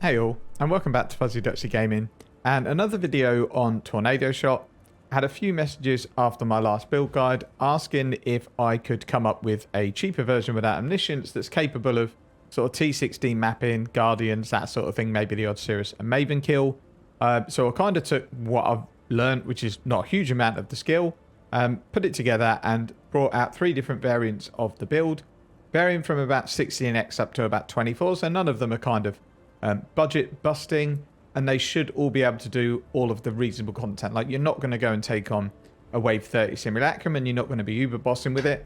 Hey all, and welcome back to Fuzzy Duxy Gaming, and another video on Tornado Shot. I had a few messages after my last build guide asking if I could come up with a cheaper version without omniscience that's capable of sort of T16 mapping, Guardians, that sort of thing, maybe the odd Cirrus and Maven kill. So I kind of took what I've learned, which is not a huge amount of the skill, put it together and brought out 3 different variants of the build, varying from about 16x up to about 24, so none of them are kind of budget busting, and they should all be able to do all of the reasonable content. Like, you're not going to go and take on a wave 30 simulacrum, and you're not going to be uber bossing with it.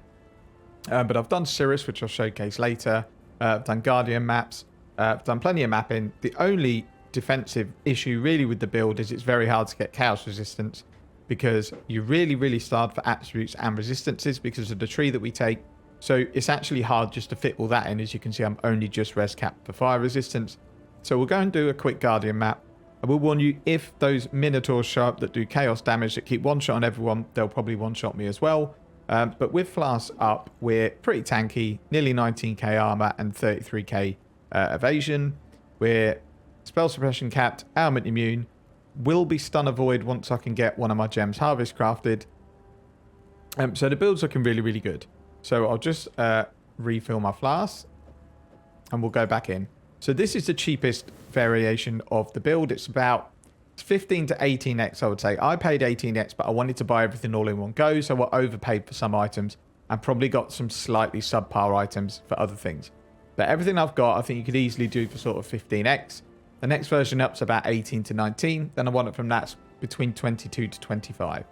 But I've done Cirrus, which I'll showcase later. I've done Guardian maps. I've done plenty of mapping. The only defensive issue really with the build is it's very hard to get chaos resistance, because you really start for attributes and resistances because of the tree that we take. So it's actually hard just to fit all that in. As you can see, I'm only just res capped for fire resistance. So we'll go and do a quick Guardian map. I will warn you, if those Minotaurs show up that do chaos damage that keep one-shot on everyone, they'll probably one-shot me as well. But with Flasks up, we're pretty tanky, nearly 19k armor and 33k evasion. We're spell suppression capped, ailment immune. Will be stun avoid once I can get one of my gems harvest crafted. So the build's looking really good. So I'll just refill my flasks and we'll go back in. So this is the cheapest variation of the build. It's about 15 to 18x, I would say. I paid 18x, but I wanted to buy everything all in one go, so I overpaid for some items and probably got some slightly subpar items for other things. But everything I've got, I think you could easily do for sort of 15x. The next version up's about 18 to 19. Then I want it from that's between 22 to 25.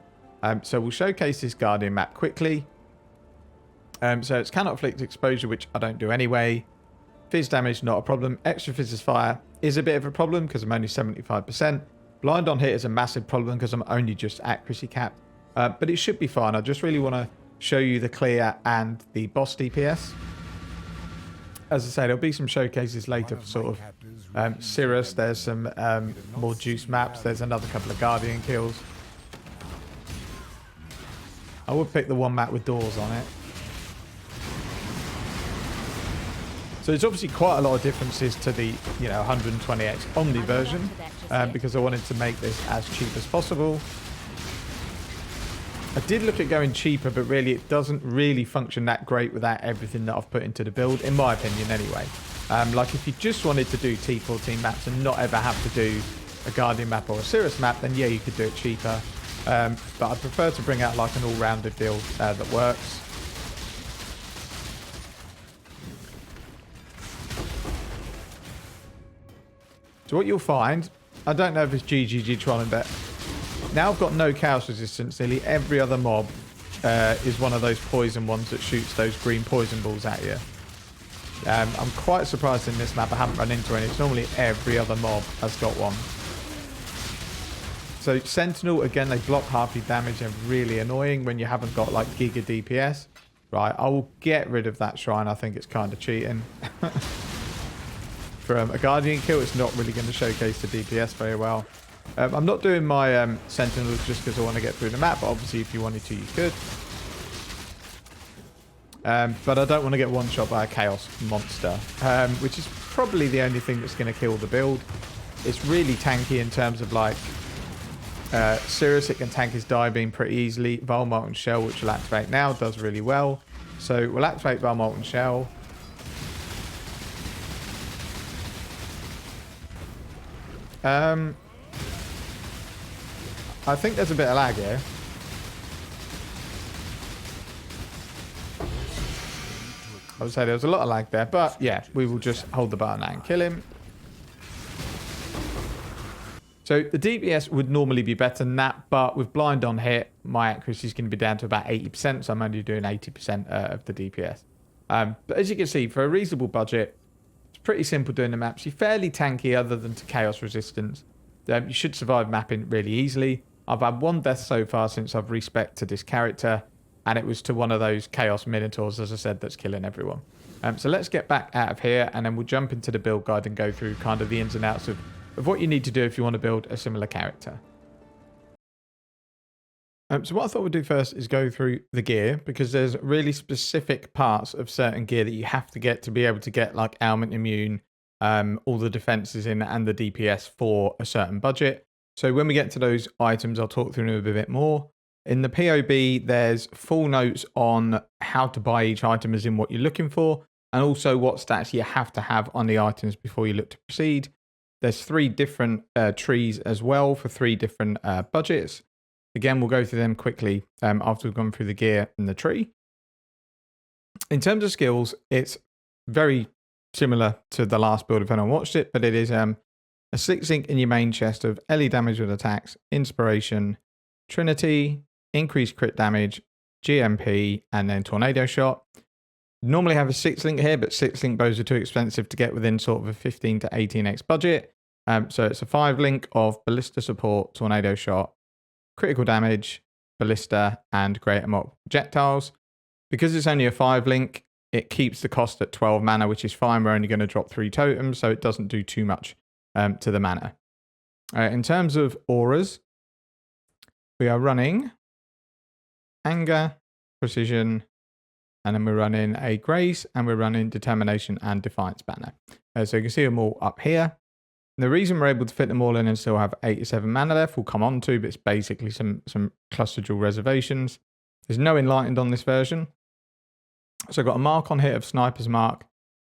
So we'll showcase this Guardian map quickly. So it's cannot afflict exposure, which I don't do anyway. Fizz damage, not a problem. Extra Fizz's fire is a bit of a problem because I'm only 75%. Blind on hit is a massive problem because I'm only just accuracy capped. But it should be fine. I just really want to show you the clear and the boss DPS. As I say, there'll be some showcases later for sort of Cirrus. There's some more juice maps. There's another couple of Guardian kills. I would pick the one map with doors on it. So there's obviously quite a lot of differences to the 120x Omni version, because I wanted to make this as cheap as possible. I did look at going cheaper, but really it doesn't really function that great without everything that I've put into the build, in my opinion anyway. Like if you just wanted to do T14 maps and not ever have to do a Guardian map or a Cirrus map, then yeah, you could do it cheaper. But I prefer to bring out like an all-rounded build that works. So what you'll find, I don't know if it's GGG trolling, but now I've got no chaos resistance. Nearly every other mob is one of those poison ones that shoots those green poison balls at you. I'm quite surprised in this map I haven't run into any. It's normally every other mob has got one. So Sentinel, again, they block half your damage and really annoying when you haven't got like Giga DPS. Right, I will get rid of that shrine. I think it's kind of cheating. From a Guardian kill, it's not really going to showcase the DPS very well. I'm not doing my Sentinels just because I want to get through the map, but obviously if you wanted to, you could. But I don't want to get one-shot by a Chaos monster, which is probably the only thing that's going to kill the build. It's really tanky in terms of like Cirrus, it can tank his Die Beam pretty easily. Vile Molten Shell, which will activate now, does really well. So we'll activate Vile Molten Shell. I think there's a bit of lag here. I would say there was a lot of lag there, but yeah, we will just hold the button and kill him. So the DPS would normally be better than that, but with blind on hit, my accuracy is going to be down to about 80%, so I'm only doing 80% of the DPS. But as you can see, for a reasonable budget, it's pretty simple doing the maps. You're fairly tanky other than to chaos resistance. You should survive mapping really easily. I've had one death so far since I've respected this character, and it was to one of those chaos minotaurs, as I said, that's killing everyone. So let's get back out of here, and then we'll jump into the build guide and go through kind of the ins and outs of what you need to do if you want to build a similar character. So what I thought we'd do first is go through the gear, because there's really specific parts of certain gear that you have to get to be able to get like ailment immune, all the defenses in and the DPS for a certain budget. So when we get to those items, I'll talk through them a bit more. In the POB, there's full notes on how to buy each item as in what you're looking for, and also what stats you have to have on the items before you look to proceed. There's 3 different trees as well for 3 different budgets. Again, we'll go through them quickly after we've gone through the gear and the tree. In terms of skills, it's very similar to the last build if anyone watched it, but it is a 6-link in your main chest of LE damage with attacks, inspiration, trinity, increased crit damage, GMP, and then tornado shot. Normally have a 6-link here, but 6-link bows are too expensive to get within sort of a 15 to 18x budget. So it's a 5-link of ballista support, tornado shot, critical damage, ballista, and greater multiple projectiles. Because it's only a 5-link, it keeps the cost at 12 mana, which is fine. We're only going to drop 3 totems, so it doesn't do too much to the mana. In terms of auras, we are running anger, precision, and then we're running a grace, and we're running determination and defiance banner. So you can see them all up here. And the reason we're able to fit them all in and still have 87 mana left, we'll come on to, but it's basically some cluster jewel reservations. There's no enlightened on this version. So I've got a mark on hit of sniper's mark,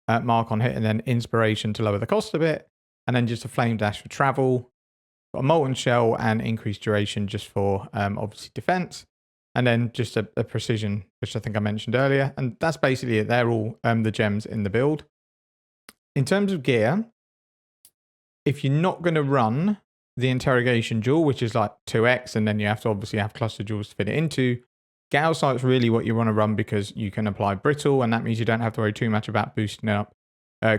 mark on hit, and then inspiration to lower the cost a bit, and then just a flame dash for travel. Got a molten shell and increased duration just for obviously defense, and then just a precision, which I think I mentioned earlier. And that's basically it. They're all the gems in the build. In terms of gear, if you're not going to run the interrogation jewel, which is like 2x, and then you have to obviously have cluster jewels to fit it into, Gale Sight's really what you want to run because you can apply brittle, and that means you don't have to worry too much about boosting up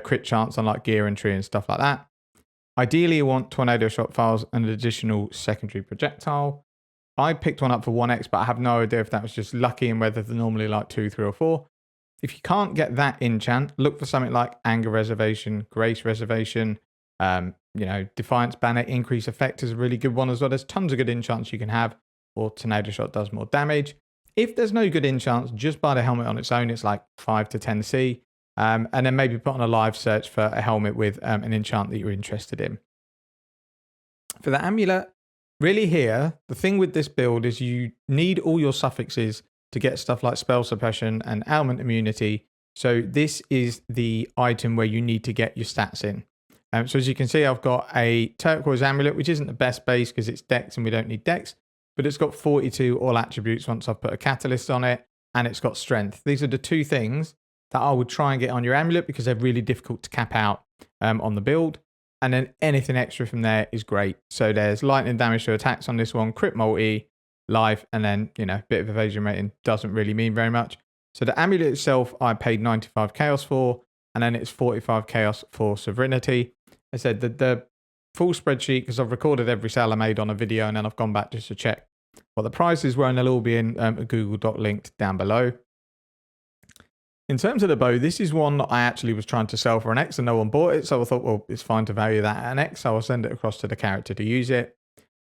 crit chance on like gear and tree and stuff like that. Ideally, you want tornado shot files and an additional secondary projectile. I picked one up for 1x, but I have no idea if that was just lucky and whether they're normally like 2, 3, or 4. If you can't get that enchant, look for something like anger reservation, grace reservation, defiance banner, increase effect is a really good one as well. There's tons of good enchants you can have, or tornado shot does more damage. If there's no good enchants, just buy the helmet on its own. It's like 5 to 10C. And then maybe put on a live search for a helmet with an enchant that you're interested in. For the amulet, really here, the thing with this build is you need all your suffixes to get stuff like spell suppression and ailment immunity. So this is the item where you need to get your stats in. So as you can see, I've got a turquoise amulet, which isn't the best base because it's dex and we don't need dex. But it's got 42 all attributes once I've put a catalyst on it, and it's got strength. These are the 2 things that I would try and get on your amulet because they're really difficult to cap out on the build. And then anything extra from there is great. So there's lightning damage to attacks on this one, crit multi, life, and then, bit of evasion rating doesn't really mean very much. So the amulet itself, I paid 95 chaos for, and then it's 45 chaos for sovereignty. I said that the full spreadsheet, because I've recorded every sale I made on a video and then I've gone back just to check what the prices were, and they'll all be in a Google Doc linked down below. In terms of the bow, this is one that I actually was trying to sell for an X and no one bought it, so I thought, well, it's fine to value that at an X, so I'll send it across to the character to use it.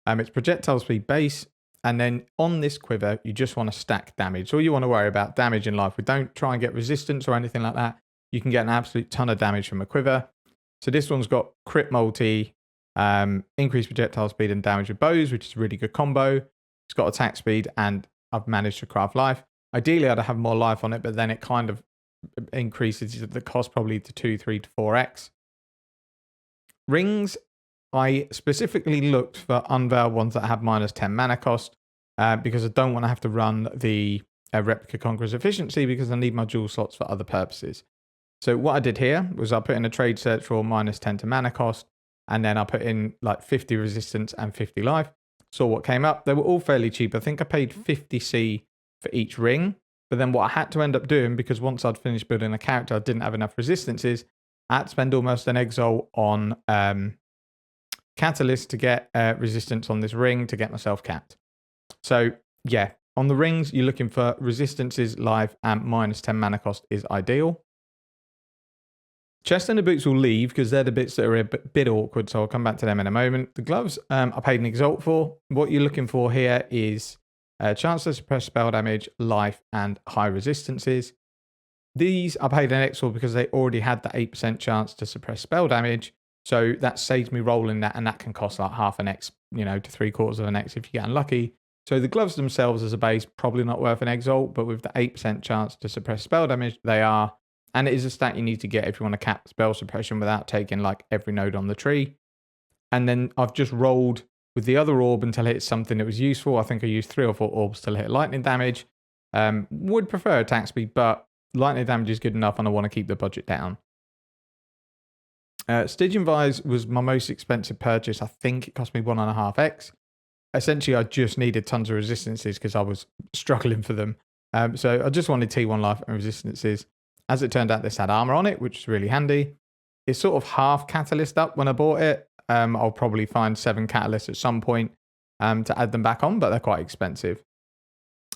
It's projectile speed base, and then on this quiver, you just want to stack damage. All you want to worry about damage in life. We don't try and get resistance or anything like that. You can get an absolute ton of damage from a quiver. So this one's got crit multi, increased projectile speed and damage with bows, which is a really good combo. It's got attack speed, and I've managed to craft life. Ideally, I'd have more life on it, but then it kind of increases the cost probably to 2, 3 to 4x. Rings, I specifically looked for unveiled ones that have -10 mana cost because I don't want to have to run the Replica Conqueror's efficiency because I need my jewel slots for other purposes. So what I did here was I put in a trade search for -10 to mana cost, and then I put in like 50 resistance and 50 life. Saw what came up. They were all fairly cheap. I think I paid 50C for each ring. But then what I had to end up doing, because once I'd finished building a character, I didn't have enough resistances. I had to spend almost an exile on catalyst to get resistance on this ring to get myself capped. So yeah, on the rings, you're looking for resistances, life, and -10 mana cost is ideal. Chest and the boots will leave because they're the bits that are a bit awkward, so I'll come back to them in a moment. The gloves, I paid an exalt for. What you're looking for here is chance to suppress spell damage, life, and high resistances. These I paid an Exile because they already had the 8% chance to suppress spell damage. So that saves me rolling that, and that can cost like half an X, to 3/4 of an X if you get unlucky. So the gloves themselves as a base, probably not worth an Exalt, but with the 8% chance to suppress spell damage, they are. And it is a stat you need to get if you want to cap spell suppression without taking like every node on the tree. And then I've just rolled with the other orb until it hits something that was useful. I think I used 3 or 4 orbs to hit lightning damage. Would prefer attack speed, but lightning damage is good enough and I want to keep the budget down. Stygian Vise was my most expensive purchase. I think it cost me 1.5x. Essentially, I just needed tons of resistances because I was struggling for them. So I just wanted T1 life and resistances. As it turned out, this had armor on it, which is really handy. It's sort of half catalyst up when I bought it. I'll probably find 7 catalysts at some point to add them back on, but they're quite expensive.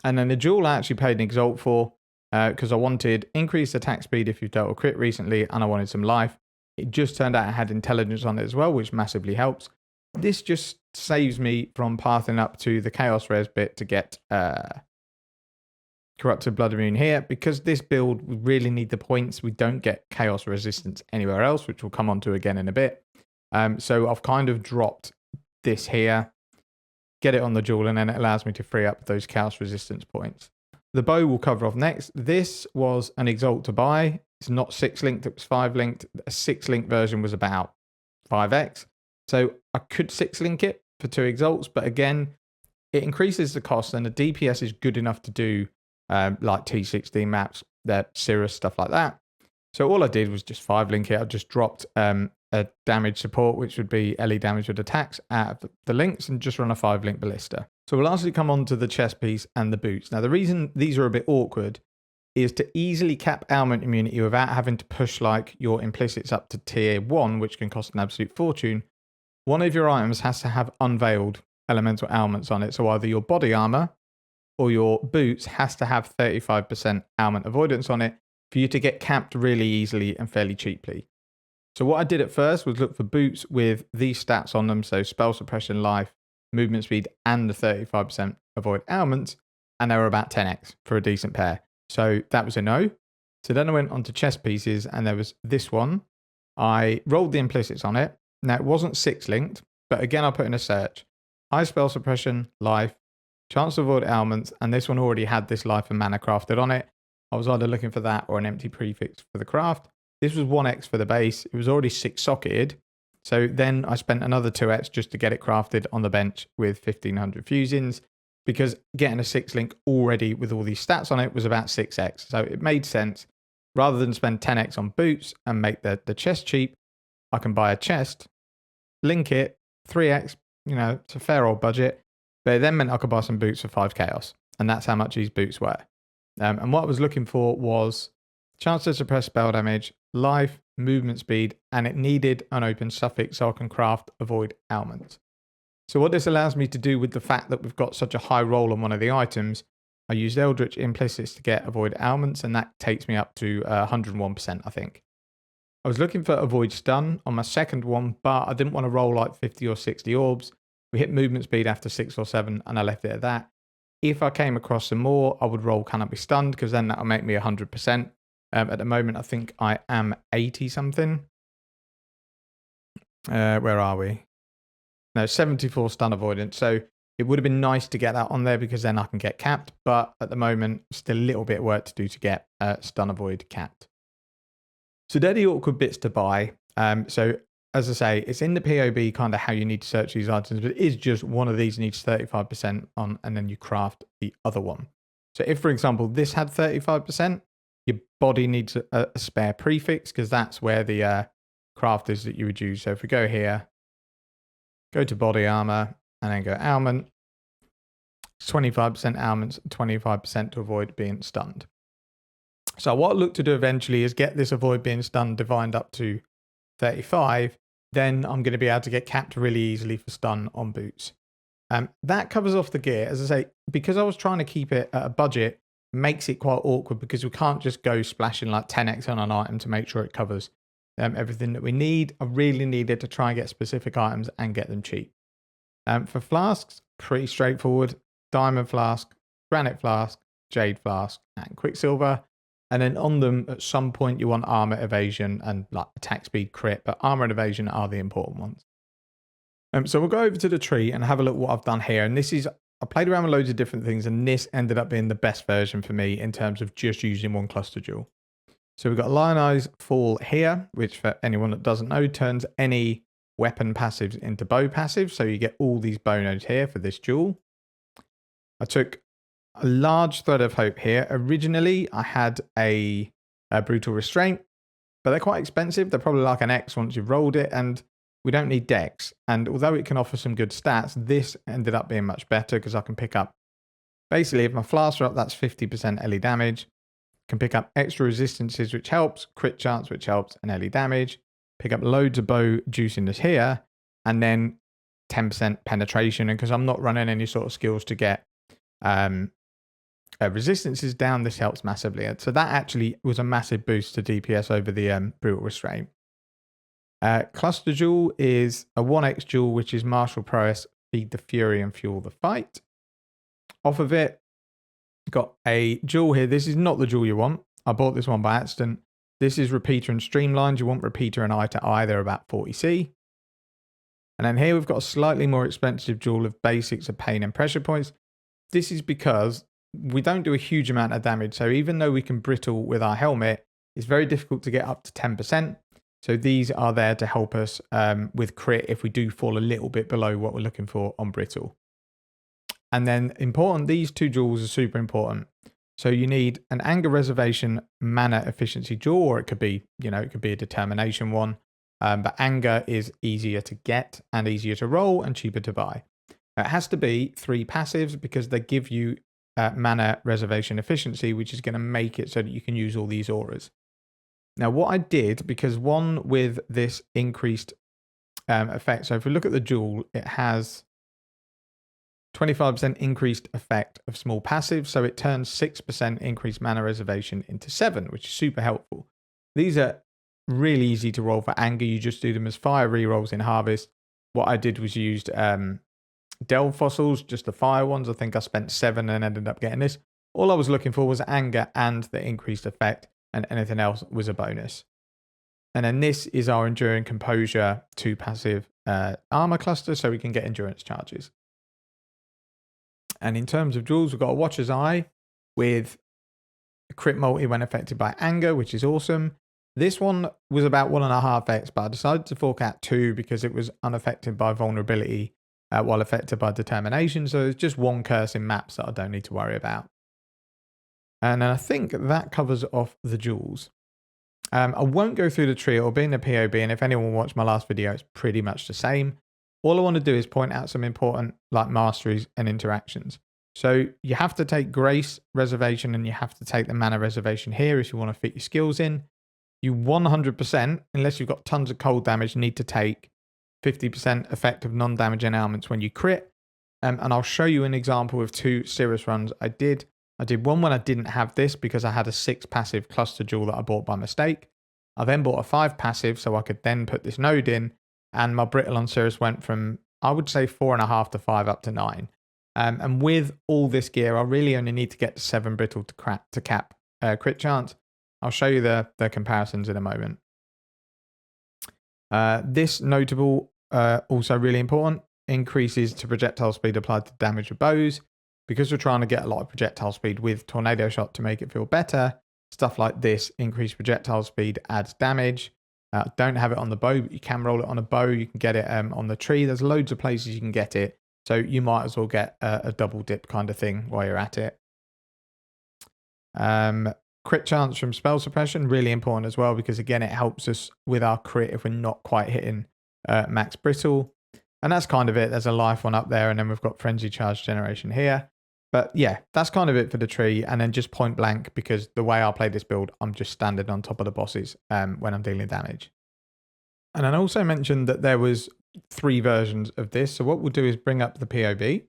And then the jewel I actually paid an Exalt for because I wanted increased attack speed if you've dealt a crit recently, and I wanted some life. It just turned out it had intelligence on it as well, which massively helps. This just saves me from pathing up to the Chaos Rares bit to get Corrupted Blood Immune here. Because this build, we really need the points. We don't get Chaos Resistance anywhere else, which we'll come on to again in a bit. So I've kind of dropped this here, get it on the jewel, and then it allows me to free up those Chaos Resistance points. The bow we'll cover off next. This was an Exalt to buy. It's not 6-linked, it was 5-linked. A 6-link version was about 5x. So I could 6-link it for 2 Exalts, but again, it increases the cost, and the DPS is good enough to do like T16 maps, Cirrus, stuff like that. So all I did was just 5-link it. I just dropped a damage support, which would be LE damage with attacks, out of the links, and just run a 5-link ballista. So we'll lastly come on to the chest piece and the boots. Now the reason these are a bit awkward is to easily cap ailment immunity without having to push like your implicits up to tier 1, which can cost an absolute fortune. One of your items has to have unveiled elemental ailments on it. So either your body armor or your boots has to have 35% ailment avoidance on it for you to get capped really easily and fairly cheaply. So what I did at first was look for boots with these stats on them. So spell suppression, life, movement speed, and the 35% avoid ailments. And they were about 10x for a decent pair. So that was a no. So then I went on to chest pieces, and there was this one. I rolled the implicits on it. Now it wasn't 6-linked, but again I put in a search. High spell suppression, life, chance to avoid ailments, and this one already had this life and mana crafted on it. I was either looking for that or an empty prefix for the craft. This was 1x for the base. It was already 6-socketed. So then I spent another 2x just to get it crafted on the bench with 1500 fusings, because getting a 6-link already with all these stats on it was about 6x. So it made sense. Rather than spend 10x on boots and make the chest cheap, I can buy a chest, link it, 3x, it's a fair old budget. But it then meant I could buy some boots for 5 chaos. And that's how much these boots were. And what I was looking for was chance to suppress spell damage, life, movement speed, and it needed an open suffix so I can craft avoid ailment. So what this allows me to do with the fact that we've got such a high roll on one of the items, I used Eldritch implicits to get avoid ailments, and that takes me up to 101%, I think. I was looking for avoid stun on my second one, but I didn't want to roll like 50 or 60 orbs. We hit movement speed after 6 or 7, and I left it at that. If I came across some more, I would roll cannot be stunned, because then that'll make me 100%. At the moment, I think I am 80 something. Where are we? No, 74 stun avoidance. So it would have been nice to get that on there because then I can get capped. But at the moment, still a little bit of work to do to get stun avoid capped. So they're the awkward bits to buy. So as I say, it's in the POB kind of how you need to search these items, but it is just one of these needs 35% on, and then you craft the other one. So if, for example, this had 35%, your body needs a spare prefix because that's where the craft is that you would use. So if we go here, go to body armor, and then go ailment, 25% ailments, 25% to avoid being stunned. So what I look to do eventually is get this avoid being stunned divined up to 35. Then I'm going to be able to get capped really easily for stun on boots. That covers off the gear. As I say, because I was trying to keep it at a budget, makes it quite awkward because we can't just go splashing like 10x on an item to make sure it covers everything that we need. I really needed to try and get specific items and get them cheap. For flasks, pretty straightforward. Diamond flask, granite flask, jade flask, and quicksilver. And then on them, at some point, you want armor, evasion, and like attack speed, crit. But armor and evasion are the important ones. So we'll go over to the tree and have a look what I've done here. And this is, I played around with loads of different things, and this ended up being the best version for me in terms of just using one cluster jewel. So we've got Lionized Fall here, which for anyone that doesn't know, turns any weapon passives into bow passives. So you get all these bow nodes here for this jewel. I took a large Thread of Hope here. Originally, I had a Brutal Restraint, but they're quite expensive. They're probably like an X once you've rolled it, and we don't need dex. And although it can offer some good stats, this ended up being much better because I can pick up, basically, if my flasks are up, that's 50% LE damage. Can pick up extra resistances, which helps, crit chance, which helps, and LE damage. Pick up loads of bow juiciness here, and then 10% penetration. And because I'm not running any sort of skills to get resistances down, this helps massively. So that actually was a massive boost to DPS over the Brutal Restraint. Cluster Jewel is a 1x jewel, which is martial prowess, feed the fury and fuel the fight. Off of it, got a jewel here. This is not the jewel you want. I bought this one by accident. This is Repeater and Streamlined. You want Repeater and Eye to Eye. They're about 40C. And then here we've got a slightly more expensive jewel of basics of pain and pressure points. This is because we don't do a huge amount of damage. So even though we can brittle with our helmet, it's very difficult to get up to 10%. So these are there to help us with crit if we do fall a little bit below what we're looking for on brittle. And then important, these two jewels are super important. So you need an anger reservation mana efficiency jewel, or it could be, it could be a determination one. But anger is easier to get and easier to roll and cheaper to buy. It has to be 3 passives because they give you mana reservation efficiency, which is going to make it so that you can use all these auras. Now, what I did, because one with this increased effect, so if we look at the jewel, it has 25% increased effect of small passive, so it turns 6% increased mana reservation into 7, which is super helpful. These are really easy to roll for anger. You just do them as fire rerolls in Harvest. What I did was used Delve Fossils, just the fire ones. I think I spent 7 and ended up getting this. All I was looking for was anger and the increased effect, and anything else was a bonus. And then this is our Enduring Composure 2 passive armor cluster, so we can get endurance charges. And in terms of jewels, we've got a Watcher's Eye with crit multi when affected by anger, which is awesome. This one was about 1.5x, but I decided to fork out 2 because it was unaffected by vulnerability while affected by determination. So it's just one curse in maps that I don't need to worry about. And I think that covers off the jewels. I won't go through the tree. It'll be in the POB, and if anyone watched my last video, it's pretty much the same. All I want to do is point out some important masteries and interactions. So you have to take Grace Reservation and you have to take the Mana Reservation here if you want to fit your skills in. You 100%, unless you've got tons of cold damage, need to take 50% effect of non-damaging ailments when you crit. And I'll show you an example of 2 Cirrus runs I did. I did one when I didn't have this because I had a 6 passive cluster jewel that I bought by mistake. I then bought a 5 passive so I could then put this node in, and my brittle on Cirrus went from, I would say, 4.5 to 5 up to 9. And with all this gear, I really only need to get to 7 brittle to cap crit chance. I'll show you the comparisons in a moment. This notable, also really important, increases to projectile speed applied to damage with bows. Because we're trying to get a lot of projectile speed with Tornado Shot to make it feel better, stuff like this, increased projectile speed adds damage. Don't have it on the bow, but you can roll it on a bow. You can get it on the tree. There's loads of places you can get it. So you might as well get a double dip kind of thing while you're at it. Crit chance from spell suppression, really important as well, because again, it helps us with our crit if we're not quite hitting max brittle. And that's kind of it. There's a life one up there, and then we've got frenzy charge generation here. But yeah, that's kind of it for the tree. And then just point blank, because the way I play this build, I'm just standing on top of the bosses when I'm dealing damage. And I also mentioned that there was 3 versions of this. So what we'll do is bring up the POB.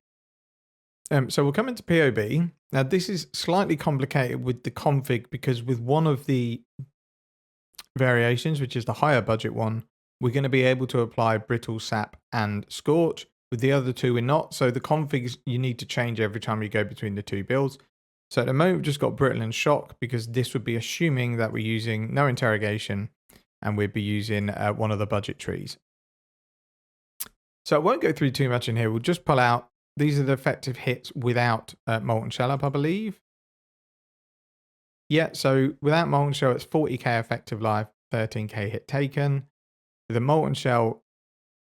So we'll come into POB. Now this is slightly complicated with the config, because with one of the variations, which is the higher budget one, we're going to be able to apply brittle, sap, and scorch. With the other 2, we're not. So the configs you need to change every time you go between the 2 builds. So at the moment, we've just got brittle and shock because this would be assuming that we're using no interrogation and we'd be using one of the budget trees. So I won't go through too much in here. We'll just pull out. These are the effective hits without Molten Shell up, I believe. Yeah, so without Molten Shell, it's 40k effective life, 13k hit taken. With a Molten Shell,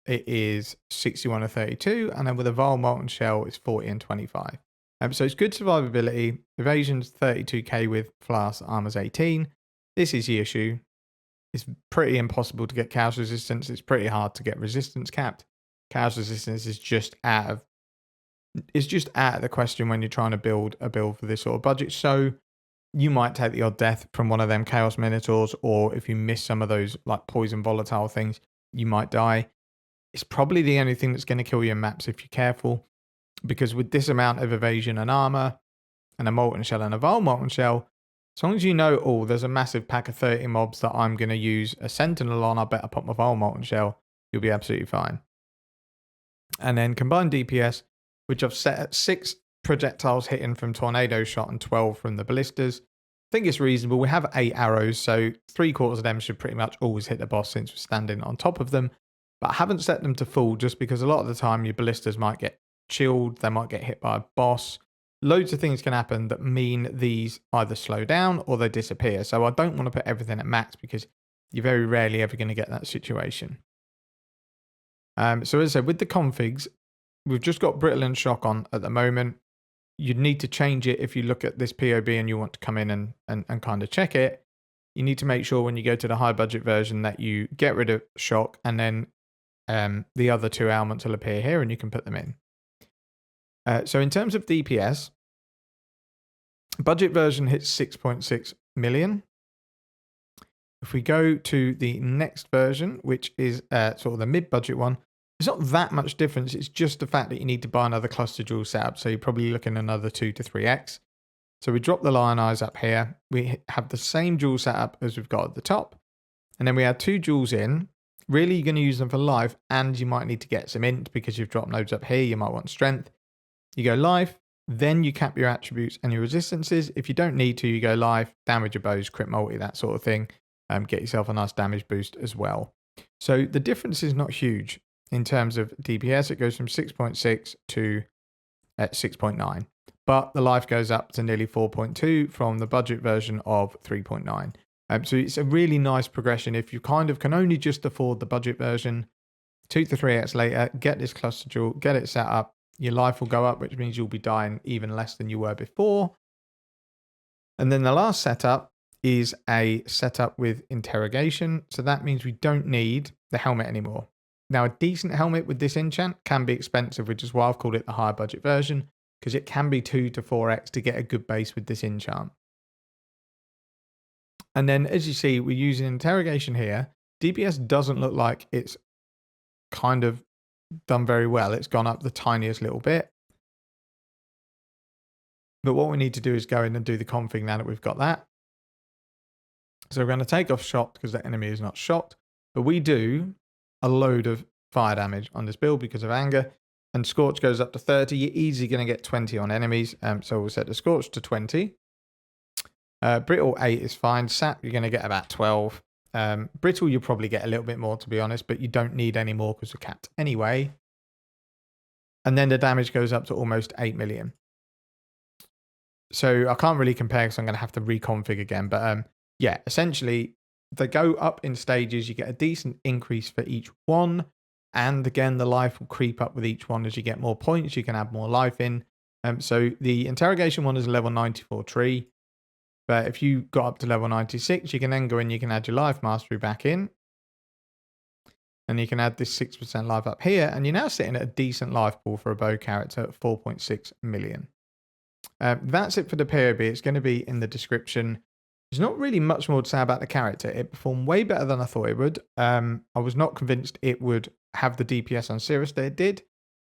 it is 61 and 32. And then with a Vile Molten Shell, it's 40 and 25. So it's good survivability. Evasion's 32k with Flask, Armor's 18. This is the issue. It's pretty impossible to get chaos resistance. It's pretty hard to get resistance capped. Chaos resistance is just out of the question when you're trying to build a build for this sort of budget. So you might take the odd death from one of them Chaos Minotaurs, or if you miss some of those like poison volatile things, you might die. It's probably the only thing that's going to kill you in maps if you're careful, because with this amount of evasion and armor, and a Molten Shell and a Vile Molten Shell, as long as you know, oh, there's a massive pack of 30 mobs that I'm going to use a Sentinel on, I better pop my Vile Molten Shell, you'll be absolutely fine. And then combined DPS, which I've set at 6 projectiles hitting from Tornado Shot and 12 from the Ballistas. I think it's reasonable. We have 8 arrows, so 3/4 of them should pretty much always hit the boss since we're standing on top of them. But I haven't set them to full just because a lot of the time your Ballistas might get chilled, they might get hit by a boss. Loads of things can happen that mean these either slow down or they disappear. So I don't want to put everything at max because you're very rarely ever going to get that situation. So as I said, with the configs, we've just got brittle and shock on at the moment. You'd need to change it if you look at this POB and you want to come in and kind of check it. You need to make sure when you go to the high budget version that you get rid of shock, and then the other 2 ailments will appear here and you can put them in. So in terms of DPS, budget version hits 6.6 million. If we go to the next version, which is sort of the mid-budget one, it's not that much difference. It's just the fact that you need to buy another cluster jewel setup. So you're probably looking at another 2 to 3x. So we drop the Lion Eyes up here. We have the same jewel setup as we've got at the top. And then we add 2 jewels in. Really, you're going to use them for life, and you might need to get some int because you've dropped nodes up here. You might want strength. You go life, then you cap your attributes and your resistances. If you don't need to, you go life, damage your bows, crit multi, that sort of thing. Get yourself a nice damage boost as well. So the difference is not huge in terms of DPS. It goes from 6.6 to 6.9. But the life goes up to nearly 4.2 from the budget version of 3.9. So it's a really nice progression. If you kind of can only just afford the budget version, 2 to 3x later, get this cluster jewel, get it set up. Your life will go up, which means you'll be dying even less than you were before. And then the last setup is a setup with interrogation. So that means we don't need the helmet anymore. Now, a decent helmet with this enchant can be expensive, which is why I've called it the higher budget version, because it can be 2 to 4x to get a good base with this enchant. And then, as you see, we're using interrogation here. DPS doesn't look like it's kind of done very well. It's gone up the tiniest little bit. But what we need to do is go in and do the config now that we've got that. So we're going to take off shocked because the enemy is not shocked. But we do a load of fire damage on this build because of anger. And Scorch goes up to 30. You're easily going to get 20 on enemies. So we'll set the Scorch to 20. Brittle 8 is fine. Sap, you're going to get about 12. Brittle, you'll probably get a little bit more, to be honest, but you don't need any more because we're capped anyway. And then the damage goes up to almost 8 million. So I can't really compare because I'm going to have to reconfig again. But yeah, essentially, they go up in stages. You get a decent increase for each one. And again, the life will creep up with each one as you get more points. You can add more life in. So the interrogation one is a level 94 tree. But if you got up to level 96, you can then go in, you can add your life mastery back in. And you can add this 6% life up here. And you're now sitting at a decent life pool for a bow character at 4.6 million. That's it for the POB. It's going to be in the description. There's not really much more to say about the character. It performed way better than I thought it would. I was not convinced it would have the DPS on Cirrus that it did.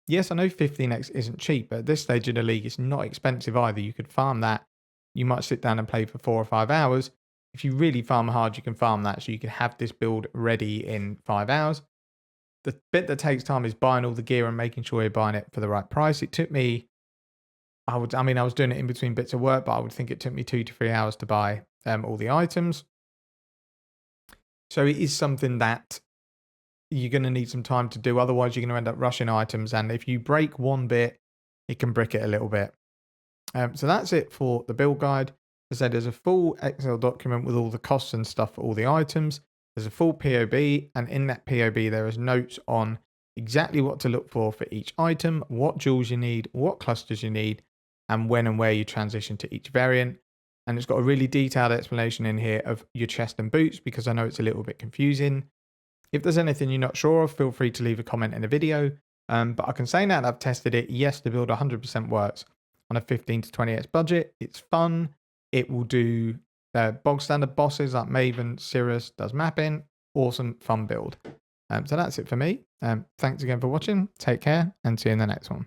Yes, I know 15x isn't cheap, but at this stage in the league, it's not expensive either. You could farm that. You might sit down and play for 4 or 5 hours. If you really farm hard, you can farm that. So you can have this build ready in 5 hours. The bit that takes time is buying all the gear and making sure you're buying it for the right price. It took me I mean, I was doing it in between bits of work, but I would think it took me 2 to 3 hours to buy all the items. So it is something that you're going to need some time to do. Otherwise, you're going to end up rushing items. And if you break one bit, it can brick it a little bit. So that's it for the build guide. As I said, there's a full Excel document with all the costs and stuff for all the items. There's a full POB, and in that POB, there is notes on exactly what to look for each item, what jewels you need, what clusters you need, and when and where you transition to each variant. And it's got a really detailed explanation in here of your chest and boots, because I know it's a little bit confusing. If there's anything you're not sure of, feel free to leave a comment in the video. But I can say now that I've tested it, yes, the build 100% works on a 15 to 20x budget. It's fun. It will do bog standard bosses like Maven, Cirrus, does mapping. Awesome, fun build. So that's it for me. Thanks again for watching. Take care and see you in the next one.